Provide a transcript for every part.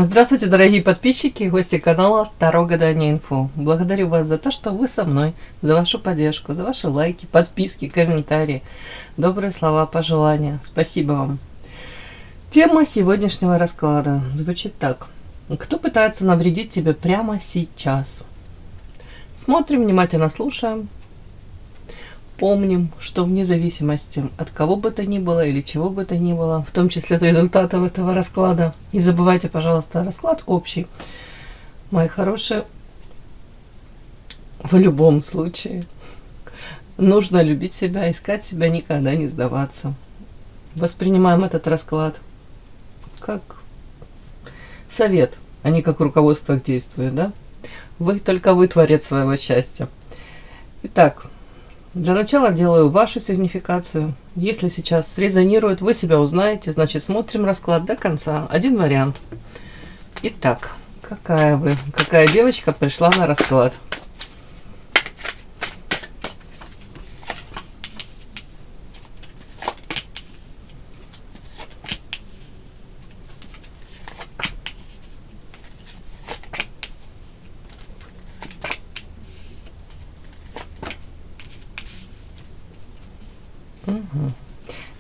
Здравствуйте, дорогие подписчики и гости канала Таро Гадание Инфо. Благодарю вас за то, что вы со мной, за вашу поддержку, за ваши лайки, подписки, комментарии, добрые слова, пожелания. Спасибо вам. Тема сегодняшнего расклада звучит так. Кто пытается навредить тебе прямо сейчас? Смотрим, внимательно слушаем. Помним, что вне зависимости от кого бы то ни было или чего бы то ни было, в том числе от результатов этого расклада, не забывайте, пожалуйста, расклад общий. Мои хорошие, в любом случае нужно любить себя, искать себя, никогда не сдаваться. Воспринимаем этот расклад как совет, а не как руководство к действию, да? Только вы творец своего счастья. Итак, для начала делаю вашу сигнификацию. Если сейчас резонирует, вы себя узнаете, значит смотрим расклад до конца. Один вариант. Итак, какая девочка пришла на расклад?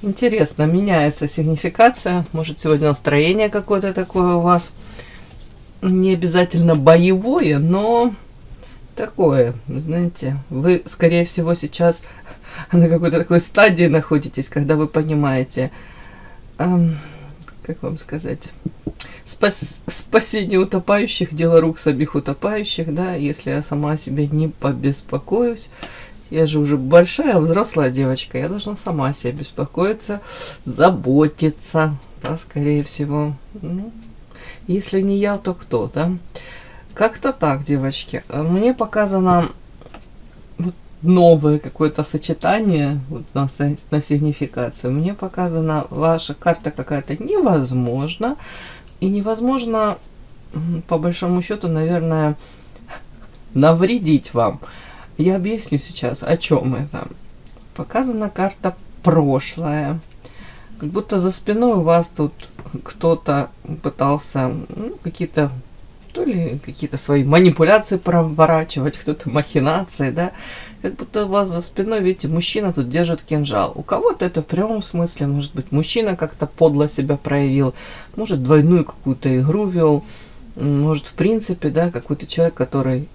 Интересно, меняется сигнификация. Может, сегодня настроение какое-то такое у вас. Не обязательно боевое, но такое, знаете. Вы, скорее всего, сейчас на какой-то такой стадии находитесь, когда вы понимаете, как вам сказать, спасение утопающих, дело рук самих утопающих, да, если я сама о себе не побеспокоюсь. Я же уже большая, взрослая девочка, я должна сама о себе беспокоиться, заботиться, да, скорее всего. Ну, если не я, то кто, да? Как-то так, девочки. Мне показано вот новое какое-то сочетание вот на сигнификацию. Мне показана ваша карта какая-то невозможно. И невозможно, по большому счету, наверное, навредить вам. Я объясню сейчас, о чем это. Показана карта прошлое. Как будто за спиной у вас тут кто-то пытался какие-то, то ли какие-то свои манипуляции проворачивать, кто-то махинации, да. Как будто у вас за спиной, видите, мужчина тут держит кинжал. У кого-то это в прямом смысле, может быть, мужчина как-то подло себя проявил, может, двойную какую-то игру вел, может, в принципе, да, какой-то человек, который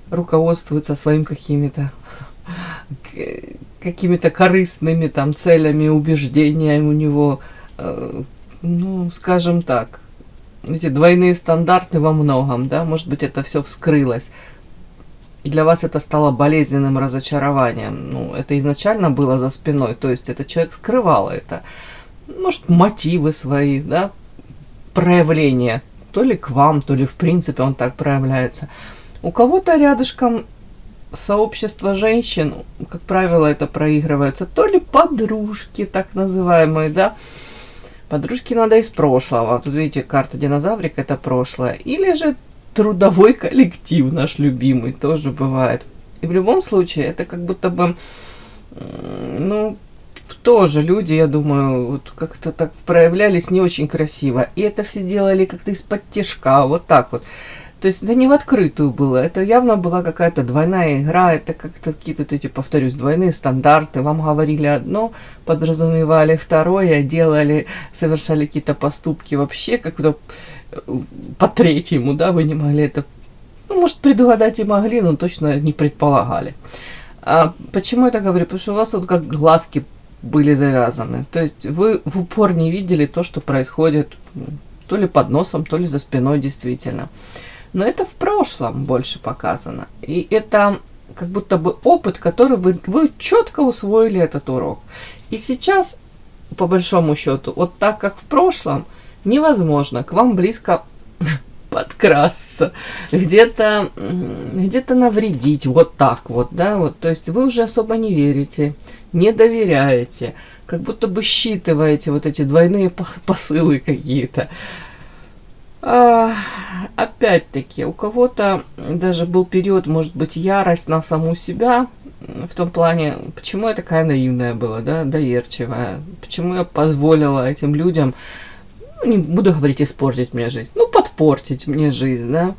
руководствуется своими какими-то корыстными там целями, убеждениями у него, ну, скажем так, эти двойные стандарты во многом, да, может быть, это все вскрылось. И для вас это стало болезненным разочарованием. Ну, это изначально было за спиной, то есть этот человек скрывал это. Может, мотивы свои, да, проявления, то ли к вам, то ли в принципе он так проявляется. У кого-то рядышком сообщество женщин, как правило, это проигрывается, то ли подружки, так называемые, да. Подружки надо из прошлого. Тут видите, карта динозаврик, это прошлое. Или же трудовой коллектив наш любимый, тоже бывает. И в любом случае, это как будто бы, ну, тоже люди, я думаю, вот как-то так проявлялись не очень красиво. И это все делали как-то из-под тишка, вот так вот. То есть это не в открытую было, это явно была какая-то двойная игра, это как-то какие-то эти, повторюсь, двойные стандарты. Вам говорили одно, подразумевали второе, делали, совершали какие-то поступки вообще как-то по третьему, да, вы не могли это, ну, может, предугадать и могли, но точно не предполагали. А почему я так говорю? Потому что у вас вот как глазки были завязаны, то есть вы в упор не видели то, что происходит то ли под носом, то ли за спиной действительно. Но это в прошлом больше показано. И это как будто бы опыт, который вы четко усвоили этот урок. И сейчас, по большому счету, вот так как в прошлом, невозможно к вам близко подкрасться, где-то навредить, вот так вот, да, вот. То есть вы уже особо не верите, не доверяете, как будто бы считываете вот эти двойные посылы какие-то. Опять-таки, у кого-то даже был период, может быть, ярость на саму себя, в том плане, почему я такая наивная была, да, доверчивая, почему я позволила этим людям ну, не буду говорить испортить мне жизнь, ну, подпортить мне жизнь, да,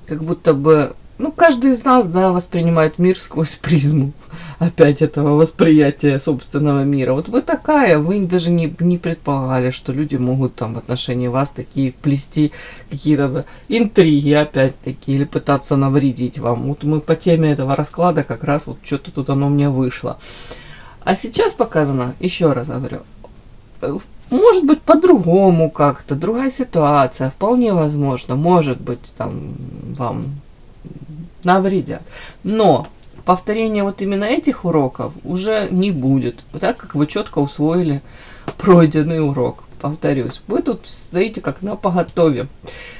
как будто бы, ну, каждый из нас, да, воспринимает мир сквозь призму, опять этого восприятия собственного мира. Вот вы такая, вы даже не предполагали, что люди могут там в отношении вас такие плести какие-то интриги, опять-таки, или пытаться навредить вам. Вот мы по теме этого расклада как раз вот что-то тут оно мне вышло. А сейчас показано, еще раз говорю, может быть по-другому как-то, другая ситуация, вполне возможно, может быть там вам навредят. Но повторения вот именно этих уроков уже не будет, так как вы четко усвоили пройденный урок. Повторюсь, вы тут стоите как на поготове.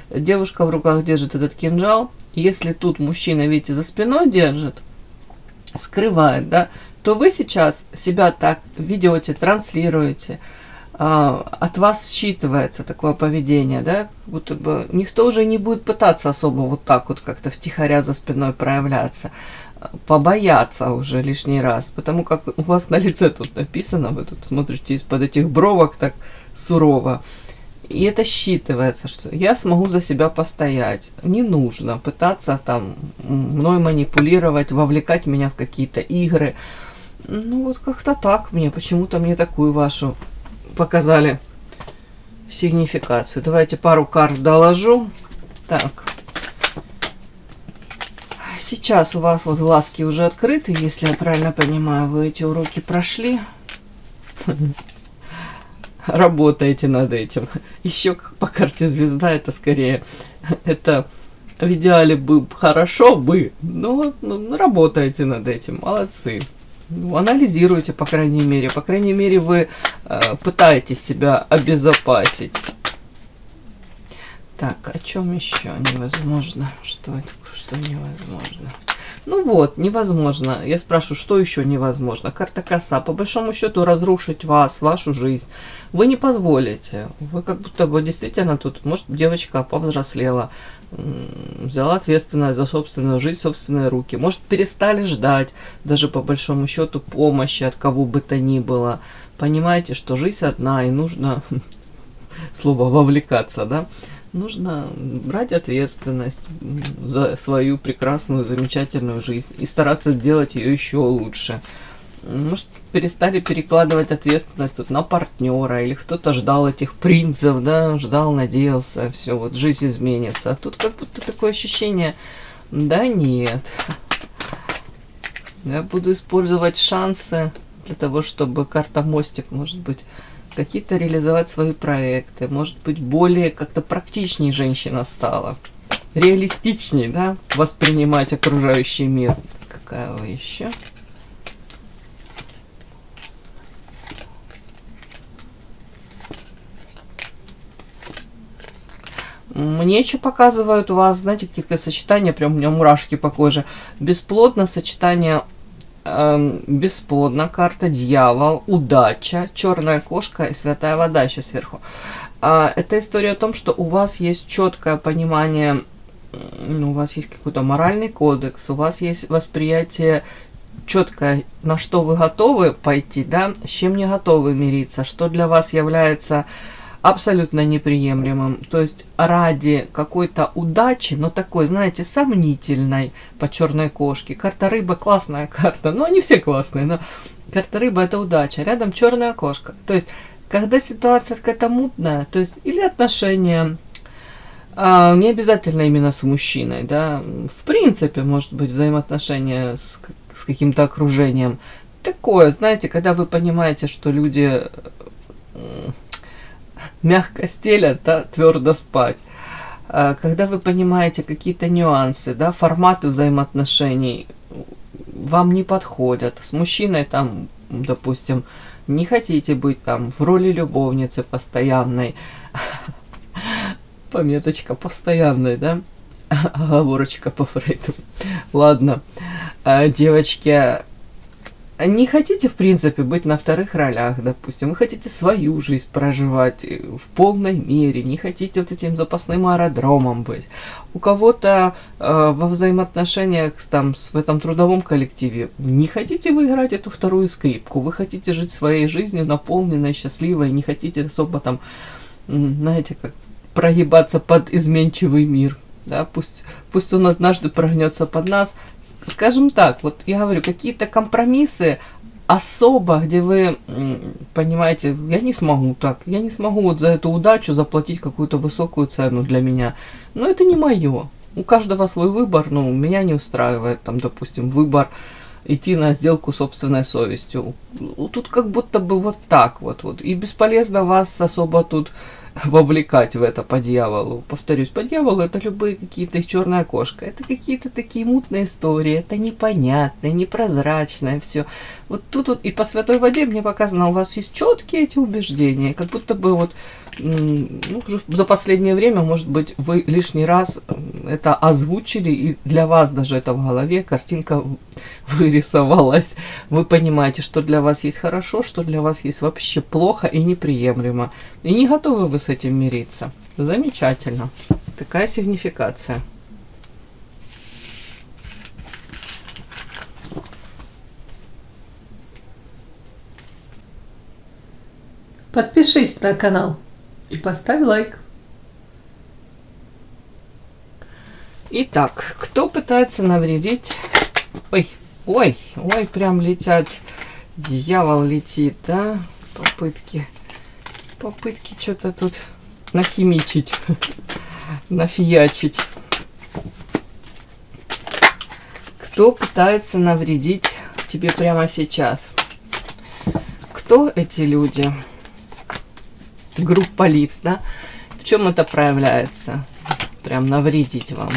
Девушка в руках держит этот кинжал. Если тут мужчина, видите, за спиной держит, скрывает, да, то вы сейчас себя так ведете, транслируете, от вас считывается такое поведение, да, будто бы никто уже не будет пытаться особо вот так вот как-то втихаря за спиной проявляться, побояться уже лишний раз, потому как у вас на лице тут написано, вы тут смотрите из-под этих бровок так сурово, и это считывается, что я смогу за себя постоять, не нужно пытаться там мной манипулировать, вовлекать меня в какие-то игры, ну вот как-то так почему-то мне такую вашу показали сигнификацию. Давайте пару карт доложу. Так. Сейчас у вас вот глазки уже открыты, если я правильно понимаю, вы эти уроки прошли. Работаете над этим. Еще по карте звезда это скорее. Это в идеале бы хорошо бы, но работаете над этим. Молодцы. Анализируйте, по крайней мере, вы пытаетесь себя обезопасить. Так, о чем еще невозможно? Что невозможно? Ну вот, невозможно. Я спрашиваю, что еще невозможно? Карта коса. По большому счету, разрушить вас, вашу жизнь. Вы не позволите. Вы как будто бы действительно тут, может, девочка повзрослела, взяла ответственность за собственную жизнь, собственные руки. Может, перестали ждать, даже по большому счету, помощи от кого бы то ни было. Понимаете, что жизнь одна, и нужно, слово вовлекаться, да? Нужно брать ответственность за свою прекрасную, замечательную жизнь и стараться сделать ее еще лучше. Может, перестали перекладывать ответственность тут на партнера, или кто-то ждал этих принцев, да, ждал, надеялся, все, вот жизнь изменится. А тут как будто такое ощущение, да нет. Я буду использовать шансы для того, чтобы карта мостик, может быть, какие-то реализовать свои проекты, может быть, более как-то практичней женщина стала, реалистичней, да, воспринимать окружающий мир. Какая вы еще? Мне еще показывают у вас, знаете, какие-то сочетания, прям у меня мурашки по коже. Бесплодно сочетание. Бесплодно, карта дьявол, удача, черная кошка и святая вода еще сверху. Это история о том, что у вас есть четкое понимание, у вас есть какой-то моральный кодекс, у вас есть восприятие четкое, на что вы готовы пойти, да, с чем не готовы мириться, что для вас является абсолютно неприемлемым. То есть ради какой-то удачи, но такой, знаете, сомнительной по черной кошке. Карта рыба классная карта, но они все классные, но карта рыба это удача. Рядом черная кошка. То есть, когда ситуация какая-то мутная, то есть, или отношения, не обязательно именно с мужчиной, да, в принципе, может быть, взаимоотношения с каким-то окружением. Такое, знаете, когда вы понимаете, что люди мягко стелят, да, твердо спать. Когда вы понимаете какие-то нюансы, да, форматы взаимоотношений вам не подходят. С мужчиной там, допустим, не хотите быть там в роли любовницы постоянной. Пометочка постоянной, да? Оговорочка по Фрейду. Ладно. Девочки, не хотите, в принципе, быть на вторых ролях, допустим, вы хотите свою жизнь проживать в полной мере, не хотите вот этим запасным аэродромом быть. У кого-то во взаимоотношениях там, в этом трудовом коллективе не хотите вы играть эту вторую скрипку, вы хотите жить своей жизнью наполненной, счастливой, не хотите особо там знаете, как прогибаться под изменчивый мир. Да, пусть он однажды прогнется под нас. Скажем так, вот я говорю, какие-то компромиссы особо, где вы понимаете, я не смогу так, я не смогу вот за эту удачу заплатить какую-то высокую цену для меня. Но это не мое. У каждого свой выбор, ну, меня не устраивает, там, допустим, выбор идти на сделку собственной совестью. Тут как будто бы вот так вот. И бесполезно вас особо тут вовлекать в это по дьяволу. Повторюсь, по дьяволу это любые какие-то черная кошка. Это какие-то такие мутные истории. Это непонятное, непрозрачное все. Вот тут вот и по святой воде мне показано, у вас есть четкие эти убеждения. Как будто бы вот ну, уже за последнее время, может быть, вы лишний раз это озвучили, и для вас даже это в голове картинка вырисовалась. Вы понимаете, что для вас есть хорошо, что для вас есть вообще плохо и неприемлемо. И не готовы вы с этим мириться. Замечательно. Такая сигнификация. Подпишись на канал и поставь лайк. Итак, кто пытается навредить... Ой, прям летят. Дьявол летит, да? Попытки что-то тут нахимичить, нафиячить. Кто пытается навредить тебе прямо сейчас? Кто эти люди? Группа лиц, да? В чем это проявляется? Прям навредить вам.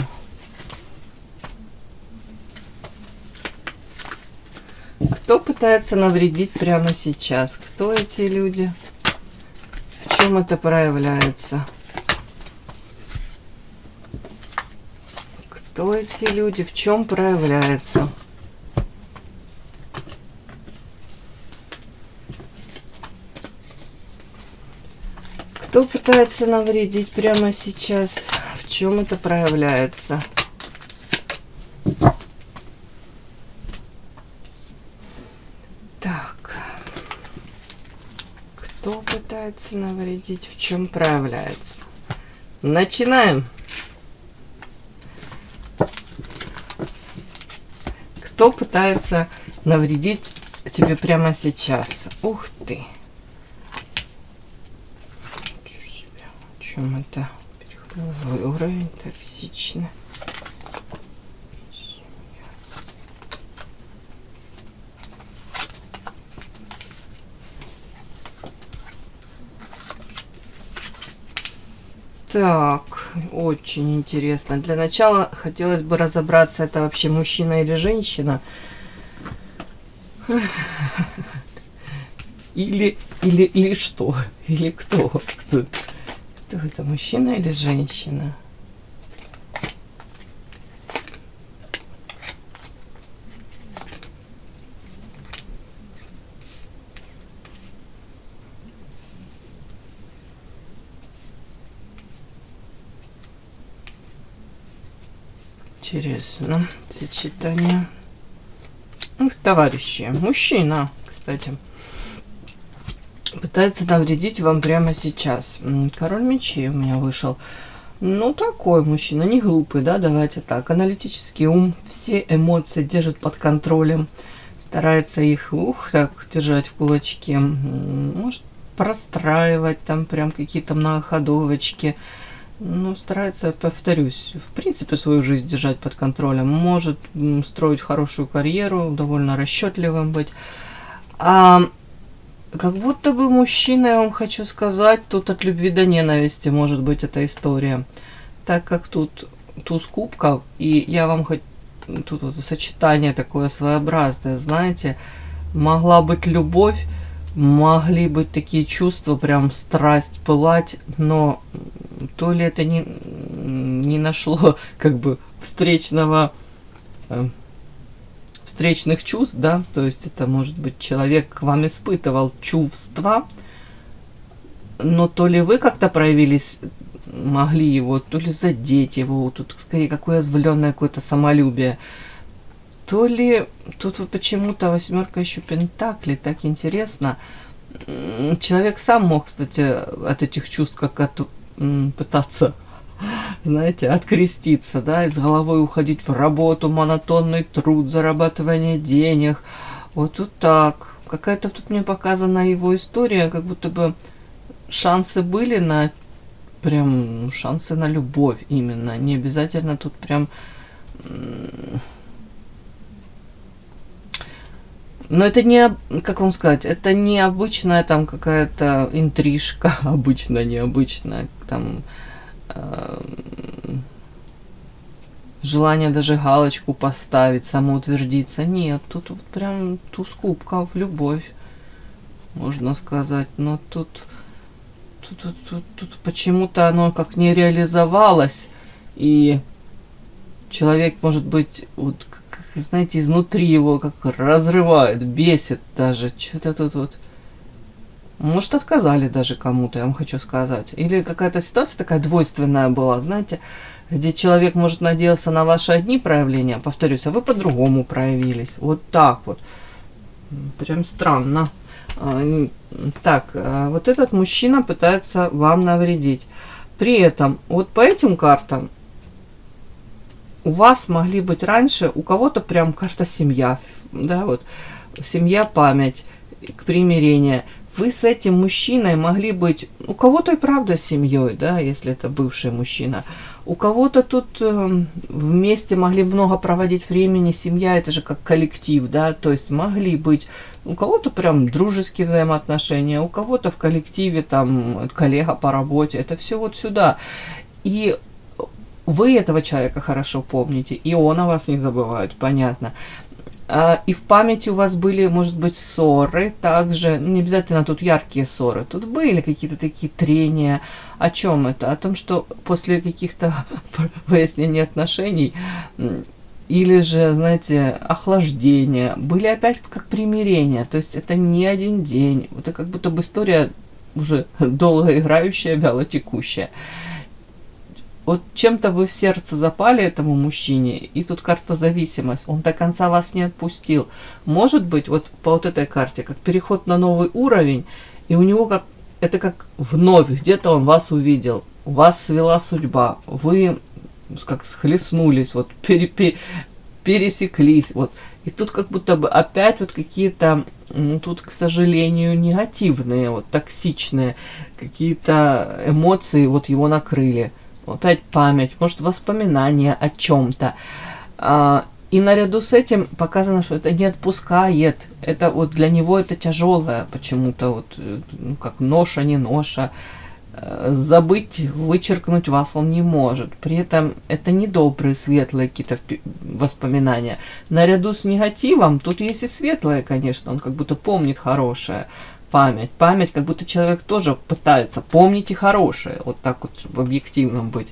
Кто пытается навредить прямо сейчас? Кто эти люди? В чем это проявляется? Кто эти люди? В чем проявляется? Кто пытается навредить прямо сейчас? В чем это проявляется? Так. Кто пытается навредить? В чем проявляется? Начинаем. Кто пытается навредить тебе прямо сейчас? Ух ты. В чем это? Перехлёвый уровень токсично. Так, очень интересно. Для начала хотелось бы разобраться, это вообще мужчина или женщина. Или что? Или кто? Кто это, мужчина или женщина? Интересно. Сочетание. Ух, товарищи. Мужчина, кстати. Пытается навредить вам прямо сейчас. Король мечей у меня вышел. Ну, такой мужчина, не глупый, да, давайте так. Аналитический ум, все эмоции держит под контролем. Старается их, так, держать в кулачке. Может простраивать там прям какие-то многоходовочки. Ну, старается, повторюсь, в принципе, свою жизнь держать под контролем. Может строить хорошую карьеру, довольно расчетливым быть. Как будто бы мужчина, я вам хочу сказать, тут от любви до ненависти может быть эта история. Так как тут туз кубков, и я вам хоть... Тут вот сочетание такое своеобразное, знаете. Могла быть любовь, могли быть такие чувства, прям страсть пылать, но то ли это не нашло как бы встречных чувств, да, то есть это может быть человек к вам испытывал чувства, но то ли вы как-то проявились, могли его, то ли задеть его, тут скорее какое озвленное какое-то самолюбие, то ли тут вот почему-то восьмерка еще пентаклей, так интересно, Человек сам мог, кстати, от этих чувств как пытаться, знаете, откреститься, да, и с головой уходить в работу, монотонный труд, зарабатывание денег. Вот так. Какая-то тут мне показана его история, как будто бы шансы были на прям шансы на любовь именно. Не обязательно тут прям. Но это не, как вам сказать, это не обычная там какая-то интрижка, обычно необычная, там желание даже галочку поставить, самоутвердиться. Нет, тут вот прям туз кубков, любовь, можно сказать. Но тут почему-то оно как не реализовалось, и человек, может быть, вот, знаете, изнутри его как разрывает, бесит даже. Что-то тут вот. Может, отказали даже кому-то, я вам хочу сказать. Или какая-то ситуация такая двойственная была, знаете, где человек, может, надеялся на ваши одни проявления, повторюсь, а вы по-другому проявились. Вот так вот. Прям странно. Так, вот этот мужчина пытается вам навредить. При этом, вот по этим картам, у вас могли быть раньше, у кого-то прям карта семья, да, вот, семья, память, примирение. Вы с этим мужчиной могли быть, у кого-то и правда семьей, да, если это бывший мужчина. У кого-то тут вместе могли много проводить времени, семья это же как коллектив, да, то есть могли быть у кого-то прям дружеские взаимоотношения, у кого-то в коллективе там коллега по работе, это все вот сюда. И вы этого человека хорошо помните, и он о вас не забывает, понятно. И в памяти у вас были, может быть, ссоры также, не обязательно тут яркие ссоры, тут были какие-то такие трения. О чем это? О том, что после каких-то выяснений отношений или же, знаете, охлаждения, были опять как примирения, то есть это не один день, это как будто бы история уже долго играющая, вяло текущая. Вот чем-то вы в сердце запали этому мужчине, и тут карта зависимость, он до конца вас не отпустил. Может быть, вот по вот этой карте, как переход на новый уровень, и у него как, это как вновь, где-то он вас увидел, вас свела судьба, вы как схлестнулись, вот пересеклись, вот. И тут как будто бы опять вот какие-то, ну, тут, к сожалению, негативные, вот токсичные какие-то эмоции вот его накрыли. Опять память, может, воспоминания о чем-то. И наряду с этим показано, что это не отпускает. Это вот для него это тяжелое почему-то, вот, ну, как ноша, не ноша. Забыть, вычеркнуть вас он не может. При этом это не добрые, светлые какие-то воспоминания. Наряду с негативом тут есть и светлое, конечно. Он как будто помнит хорошее. Память. Память, как будто человек тоже пытается помнить и хорошее. Вот так вот, чтобы объективным быть.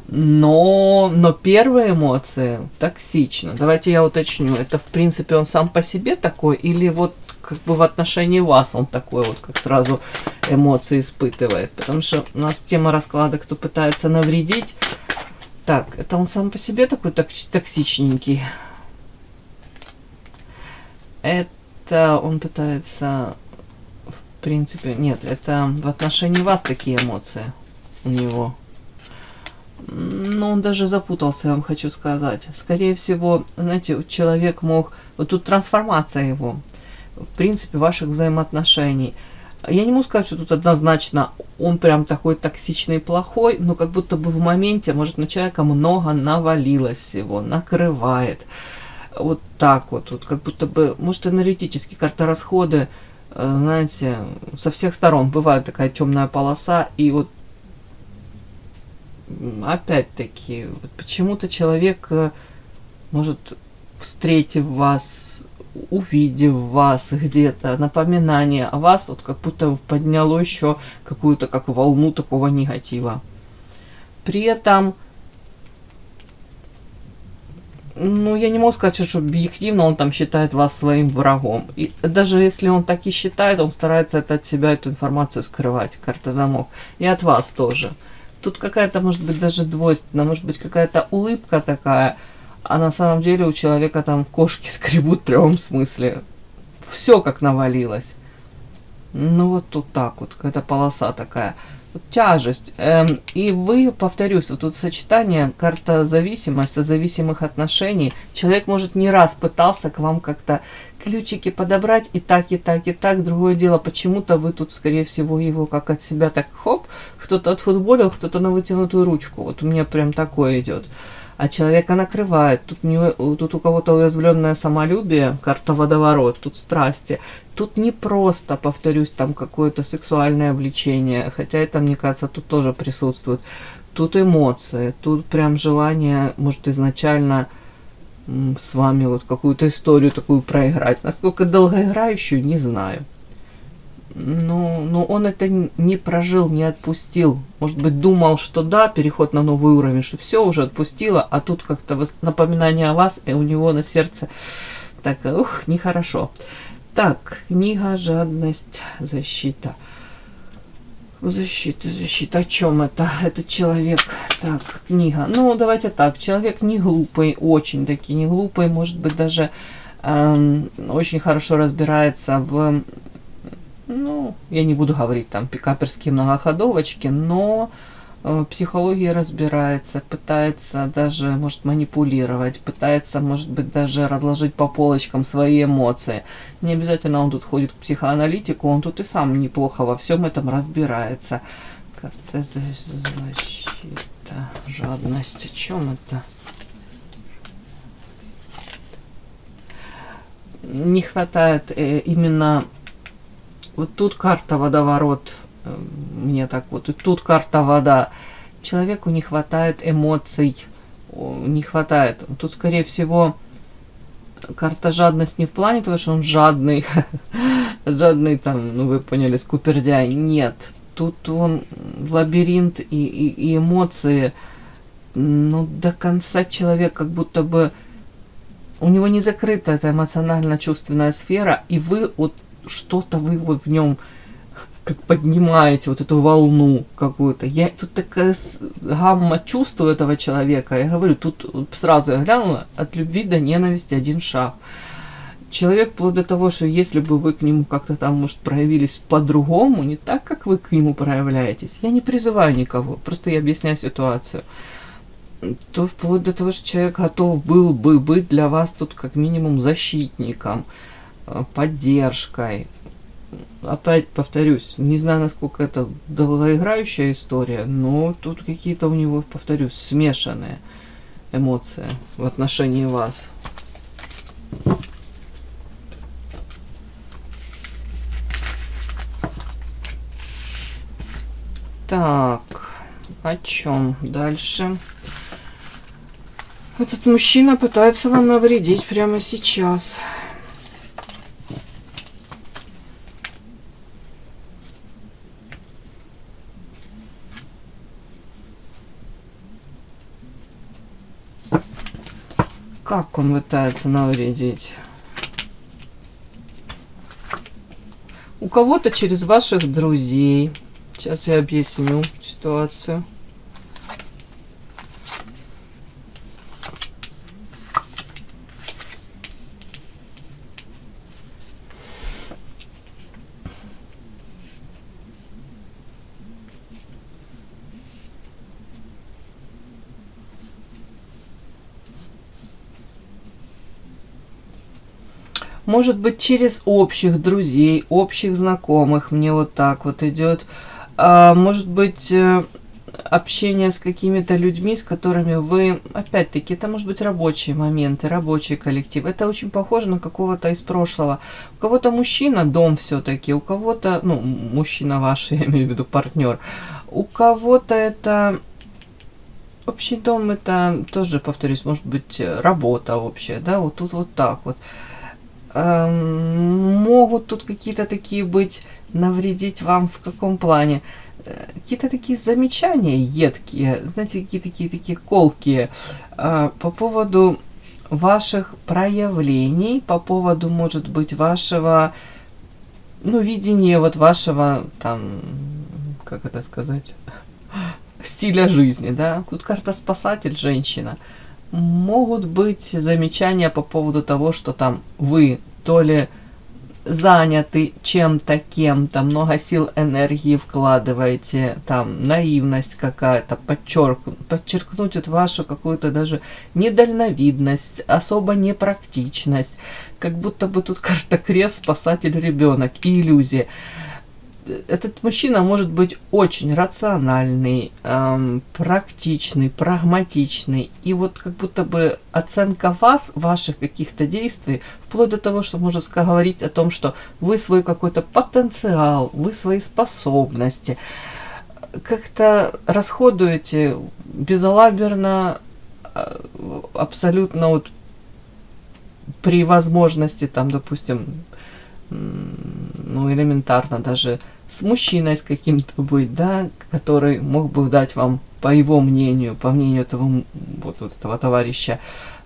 Но первые эмоции токсично. Давайте я уточню. Это, в принципе, он сам по себе такой? Или вот как бы в отношении вас он такой вот, как сразу эмоции испытывает? Потому что у нас тема расклада, кто пытается навредить. Так, это он сам по себе такой токсичненький? Это он пытается... В принципе, нет, это в отношении вас такие эмоции у него. Но он даже запутался, я вам хочу сказать. Скорее всего, знаете, человек мог... Вот тут трансформация его, в принципе, ваших взаимоотношений. Я не могу сказать, что тут однозначно он прям такой токсичный, плохой, но как будто бы в моменте, может, на человека много навалилось всего, накрывает. Вот так вот, вот как будто бы, может, энергетически карта расходы, знаете, со всех сторон бывает такая темная полоса, и вот опять-таки, вот почему-то человек, может, встретив вас, увидев вас где-то, напоминание о вас, вот как будто подняло еще какую-то как волну такого негатива. При этом, ну, я не могу сказать, что объективно он там считает вас своим врагом. И даже если он так и считает, он старается это от себя, эту информацию скрывать, карта замок. И от вас тоже. Тут какая-то, может быть, даже двойственная, может быть, какая-то улыбка такая, а на самом деле у человека там кошки скребут в прямом смысле. Все как навалилось. Ну вот тут так вот, какая-то полоса такая. Вот тяжесть. И вы, повторюсь, вот тут сочетание, карта зависимость, созависимых отношений. Человек, может, не раз пытался к вам как-то ключики подобрать и так, и так, и так. Другое дело, почему-то вы тут, скорее всего, его как от себя так хоп, кто-то отфутболил, кто-то на вытянутую ручку. Вот у меня прям такое идет. А человека накрывает. Тут у кого-то уязвленное самолюбие, карта водоворот, тут страсти. Тут не просто, повторюсь, там какое-то сексуальное влечение, хотя это, мне кажется, тут тоже присутствует. Тут эмоции, тут прям желание, может, изначально с вами вот какую-то историю такую проиграть. Насколько долгоиграющую, не знаю. Но он это не прожил, не отпустил. Может быть, думал, что да, переход на новый уровень, что все уже отпустило, а тут как-то напоминание о вас, и у него на сердце так, нехорошо. Так, книга, жадность, защита. Защита. О чем это? Это человек. Так, книга. Ну, давайте так. Человек не глупый, очень таки не глупый, может быть, даже очень хорошо разбирается в... Ну, я не буду говорить там пикаперские многоходовочки, но в психологии разбирается, пытается даже, может, манипулировать, пытается, может быть, даже разложить по полочкам свои эмоции. Не обязательно он тут ходит к психоаналитику, он тут и сам неплохо во всем этом разбирается. Карта защита, жадность, о чем это? Не хватает именно... Вот тут карта водоворот, мне так вот, и тут карта вода. Человеку не хватает эмоций, не хватает. Тут, скорее всего, карта жадность не в плане того, что он жадный, жадный там, ну вы поняли, скупердяй. Нет, тут он лабиринт и эмоции. Ну, до конца человек как будто бы... У него не закрыта эта эмоционально-чувственная сфера, и вы вот что-то вы вот в нем как поднимаете вот эту волну какую-то. Тут такая гамма чувств у этого человека. Я говорю, тут сразу я глянула, от любви до ненависти один шаг. Человек вплоть до того, что если бы вы к нему как-то там, может, проявились по-другому, не так, как вы к нему проявляетесь, я не призываю никого, просто я объясняю ситуацию, то вплоть до того, что человек готов был бы быть для вас тут как минимум защитником, поддержкой. Опять повторюсь, не знаю, насколько это долгоиграющая история, но тут какие-то у него, повторюсь, смешанные эмоции в отношении вас. Так, о чем дальше? Этот мужчина пытается вам навредить прямо сейчас. Как он пытается навредить? У кого-то через ваших друзей. Сейчас я объясню ситуацию. Может быть, через общих друзей, общих знакомых, мне вот так вот идет. Может быть, общение с какими-то людьми, с которыми вы, опять-таки, это может быть рабочие моменты, рабочий коллектив. Это очень похоже на какого-то из прошлого. У кого-то мужчина, дом все-таки, у кого-то, ну, мужчина ваш, я имею в виду партнер, у кого-то это... Общий дом, это тоже, повторюсь, может быть, работа общая, да, вот тут вот так вот. Могут тут какие-то такие быть, навредить вам в каком плане? Какие-то такие замечания едкие, знаете, какие-то такие колкие по поводу ваших проявлений, по поводу, может быть, вашего, ну, видения вот вашего, там, как это сказать, стиля жизни, да? Тут карта спасатель, женщина. Могут быть замечания по поводу того, что там вы то ли заняты чем-то, кем-то, много сил, энергии вкладываете, там, наивность какая-то, подчеркнуть вот вашу какую-то даже недальновидность, особо непрактичность, как будто бы тут карта крест, спасатель, ребенок и иллюзия. Этот мужчина может быть очень рациональный, практичный, прагматичный. И вот как будто бы оценка вас, ваших каких-то действий, вплоть до того, что можно говорить о том, что вы свой какой-то потенциал, вы свои способности как-то расходуете безалаберно, абсолютно вот при возможности, там, допустим, ну, элементарно даже с мужчиной с каким-то быть, да, который мог бы дать вам, по его мнению, по мнению этого, вот этого товарища,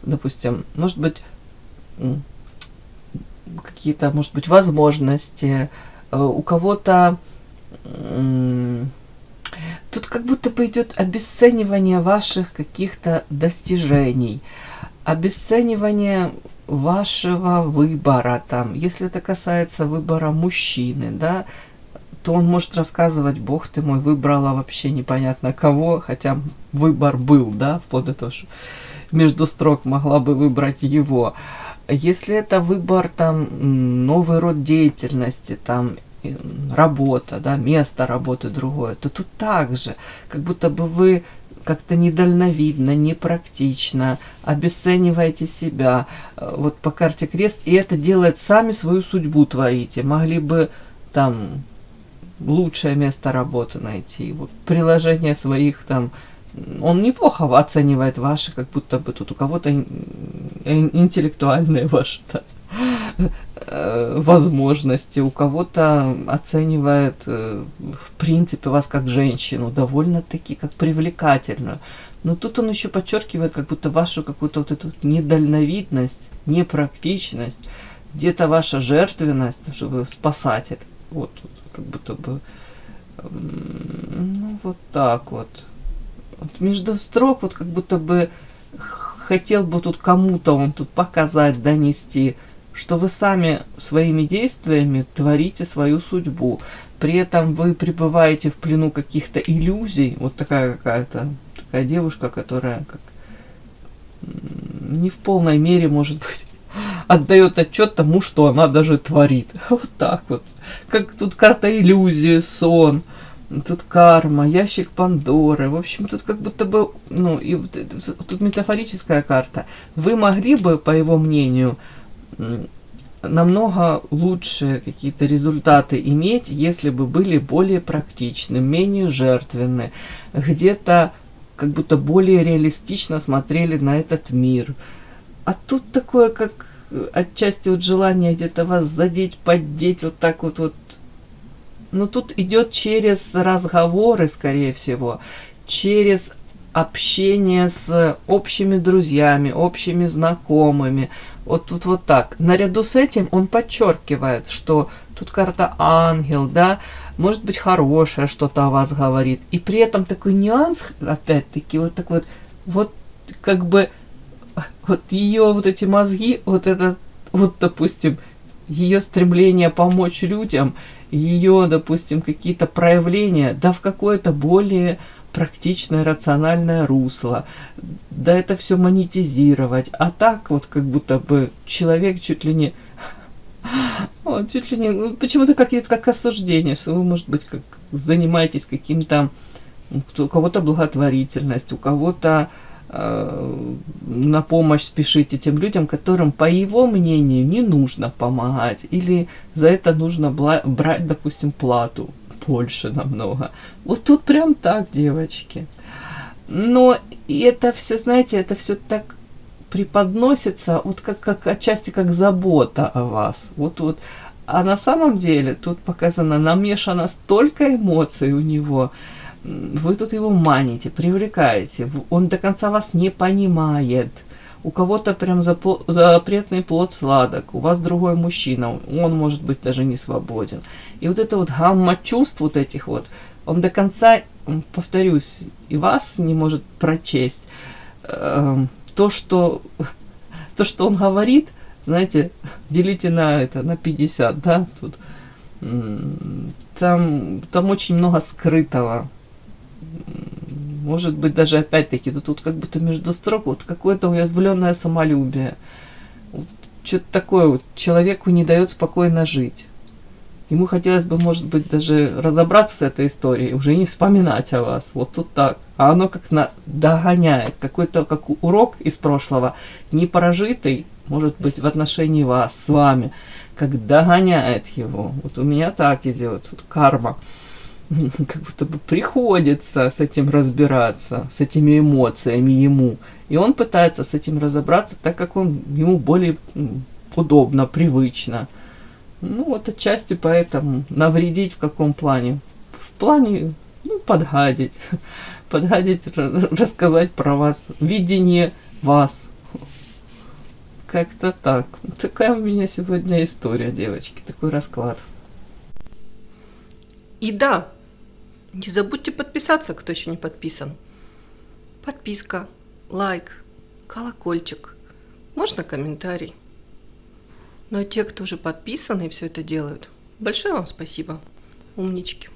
допустим, может быть, какие-то, может быть, возможности, у кого-то тут как будто бы идет обесценивание ваших каких-то достижений, обесценивание вашего выбора, там, если это касается выбора мужчины, да, то он может рассказывать: бог ты мой, выбрала вообще непонятно кого, хотя выбор был, да, вплоть до того, что между строк могла бы выбрать его. Если это выбор, там, новый род деятельности, там, работа, да, место работы другое, то тут также, как будто бы вы как-то недальновидно, непрактично, обесцениваете себя, вот по карте крест, и это делает, сами свою судьбу творите. Могли бы там лучшее место работы найти, вот приложение своих там, он неплохо оценивает ваши, как будто бы тут у кого-то интеллектуальные ваши, да, возможности, у кого-то оценивает в принципе вас как женщину довольно-таки как привлекательную. Но тут он еще подчеркивает как будто вашу какую-то вот эту недальновидность, непрактичность, где-то ваша жертвенность, что вы спасатель. Вот как будто бы, ну вот так вот. Вот между строк вот как будто бы хотел бы тут кому-то он тут показать, донести, что вы сами своими действиями творите свою судьбу. При этом вы пребываете в плену каких-то иллюзий. Вот такая какая-то такая девушка, которая как не в полной мере, может быть, отдает отчет тому, что она даже творит. Вот так вот. Как тут карта иллюзии, сон. Тут карма, ящик Пандоры. В общем, тут как будто бы, ну, и вот, тут метафорическая карта. Вы могли бы, по его мнению, намного лучшие какие-то результаты иметь, если бы были более практичны, менее жертвенны, где-то как будто более реалистично смотрели на этот мир. А тут такое, как отчасти вот желание где-то вас задеть, поддеть, вот так вот вот. Но тут идет через разговоры, скорее всего, через общение с общими друзьями, общими знакомыми. Вот тут вот так. Наряду с этим он подчеркивает, что тут карта ангел, да, может быть хорошее что-то о вас говорит. И при этом такой нюанс, опять-таки, вот так вот как бы, вот ее вот эти мозги, вот это, вот, допустим, ее стремление помочь людям, ее, допустим, какие-то проявления, да, в какое-то более практичное, рациональное русло, да, это все монетизировать. А так вот как будто бы человек чуть ли не, вот, чуть ли не, ну, почему-то как осуждение, что вы, может быть, как занимаетесь каким-то, у кого-то благотворительность, у кого-то на помощь спешите тем людям, которым, по его мнению, не нужно помогать, или за это нужно брать, допустим, плату больше намного. Вот тут прям так, девочки. Но это все, знаете, это все так преподносится, вот как отчасти как забота о вас. Вот. А на самом деле тут показано, намешано столько эмоций у него. Вы тут его маните, привлекаете, он до конца вас не понимает. У кого-то прям запретный плод сладок, у вас другой мужчина, он может быть даже не свободен. И вот это вот гамма чувств вот этих вот, он до конца, повторюсь, и вас не может прочесть. То, что он говорит, знаете, делите на 50, да, тут. Там очень много скрытого. Может быть, даже опять-таки, тут как будто между строк вот какое-то уязвленное самолюбие. Что-то такое вот, человеку не дает спокойно жить. Ему хотелось бы, может быть, даже разобраться с этой историей, уже не вспоминать о вас. Вот тут так. А оно как догоняет. Какой-то как урок из прошлого, не прожитый, может быть, в отношении вас, с вами, как догоняет его. Вот у меня так идет, вот карма. Как будто бы приходится с этим разбираться, с этими эмоциями ему. И он пытается с этим разобраться так, как ему более удобно, привычно. Ну, вот отчасти поэтому навредить в каком плане? В плане, ну, подгадить. Подгадить, рассказать про вас, видение вас. Как-то так. Такая у меня сегодня история, девочки, такой расклад. И да, не забудьте подписаться, кто еще не подписан. Подписка, лайк, колокольчик, можно комментарий. Ну а те, кто уже подписаны и все это делают, большое вам спасибо. Умнички.